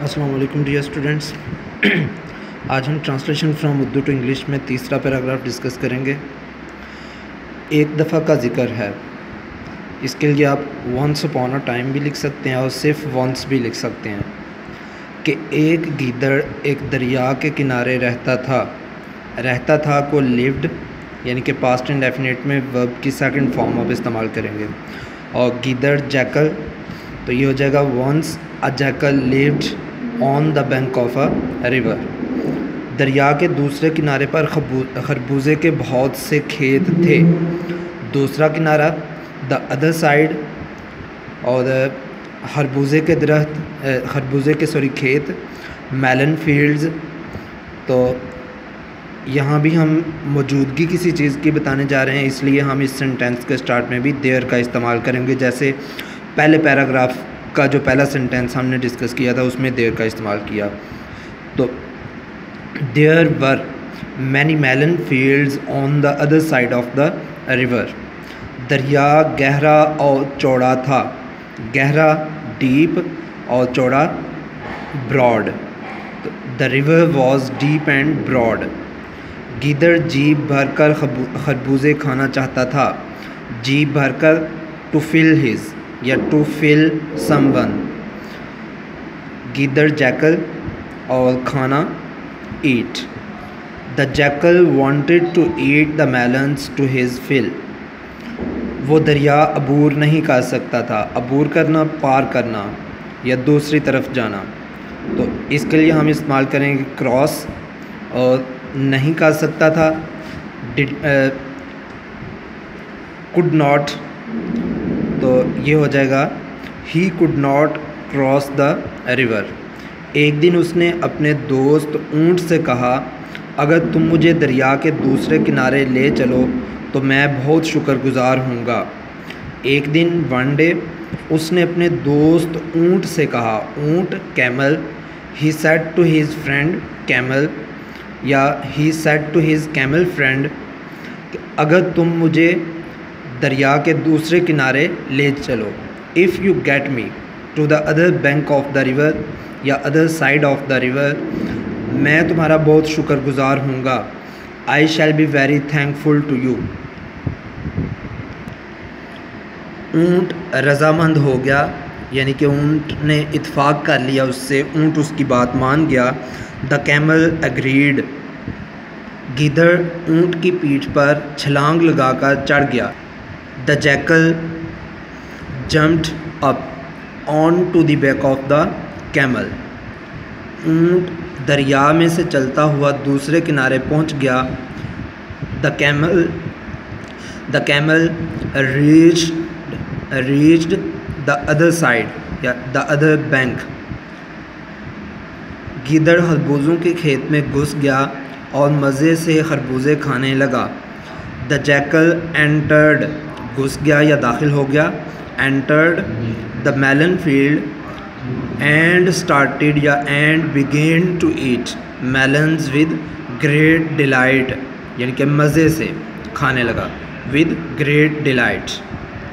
السلام علیکم dear students. آج ہم translation from Urdu to English میں تیسرا پیراگراف ڈسکس کریں گے. ایک دفعہ کا ذکر ہے. اس کے لیے آپ ونس اپون اے ٹائم بھی لکھ سکتے ہیں اور صرف ونس بھی لکھ سکتے ہیں. کہ ایک گیدڑ ایک دریا کے کنارے رہتا تھا کو لیوڈ یعنی کہ پاسٹ انڈیفینٹ میں ورب کی سیکنڈ فارم آپ استعمال کریں گے. اور گیدڑ جیکل تو یہ ہو جائے گا once a jackal lived on the bank of a river. دریا کے دوسرے کنارے پر خربوزے کے بہت سے کھیت تھے. دوسرا کنارہ دا ادر سائڈ اور خربوزے کے کھیت میلن فیلڈز. تو یہاں بھی ہم موجودگی کسی چیز کی بتانے جا رہے ہیں، اس لیے ہم اس سینٹینس کے سٹارٹ میں بھی دیر کا استعمال کریں گے. جیسے پہلے پیراگراف کا جو پہلا سینٹینس ہم نے ڈسکس کیا تھا اس میں دیر کا استعمال کیا. تو there were many melon fields on the other side of the river. دریا گہرا اور چوڑا تھا. گہرا ڈیپ اور چوڑا broad. The river was deep and broad. گیدڑ جیب بھر کر خربوزے کھانا چاہتا تھا. جیب بھر کر ٹو فل ہز یا ٹو فل سم ون. گیدڑ جیکل اور کھانا eat. The jackal wanted to eat the melons to his fill. وہ دریا عبور نہیں کر سکتا تھا. عبور کرنا پار کرنا یا دوسری طرف جانا. تو اس کے لیے ہم استعمال کریں گے کراس. اور نہیں کر سکتا تھا could not، تو یہ ہو جائے گا he could not cross the river. ایک دن اس نے اپنے دوست اونٹ سے کہا اگر تم مجھے دریا کے دوسرے کنارے لے چلو تو میں بہت شکر گزار ہوں گا. ایک دن ون ڈے اس نے اپنے دوست اونٹ سے کہا. اونٹ camel. he said to his friend camel یا he said to his camel friend اگر تم مجھے دریا کے دوسرے کنارے لے چلو. if you get me to the other bank of the river یا other side of the river میں تمہارا بہت شکر گزار ہوں گا. I shall be very thankful to you. اونٹ رضامند ہو گیا یعنی کہ اونٹ نے اتفاق کر لیا اس سے. اونٹ اس کی بات مان گیا. The camel agreed. گیدڑ اونٹ کی پیٹھ پر چھلانگ لگا کر چڑھ گیا. The jackal jumped up on to the back of the camel. اونٹ دریا میں سے چلتا ہوا دوسرے کنارے پہنچ گیا. The camel reached the other side یا دا ادر بینک. گیدڑ خربوزوں کے کھیت میں گھس گیا اور مزے سے خربوزے کھانے لگا. دا جیکل انٹرڈ گھس گیا یا داخل ہو گیا. Entered the melon field and started یا and begin to eat melons with great delight یعنی کہ مزے سے کھانے لگا. With great delight.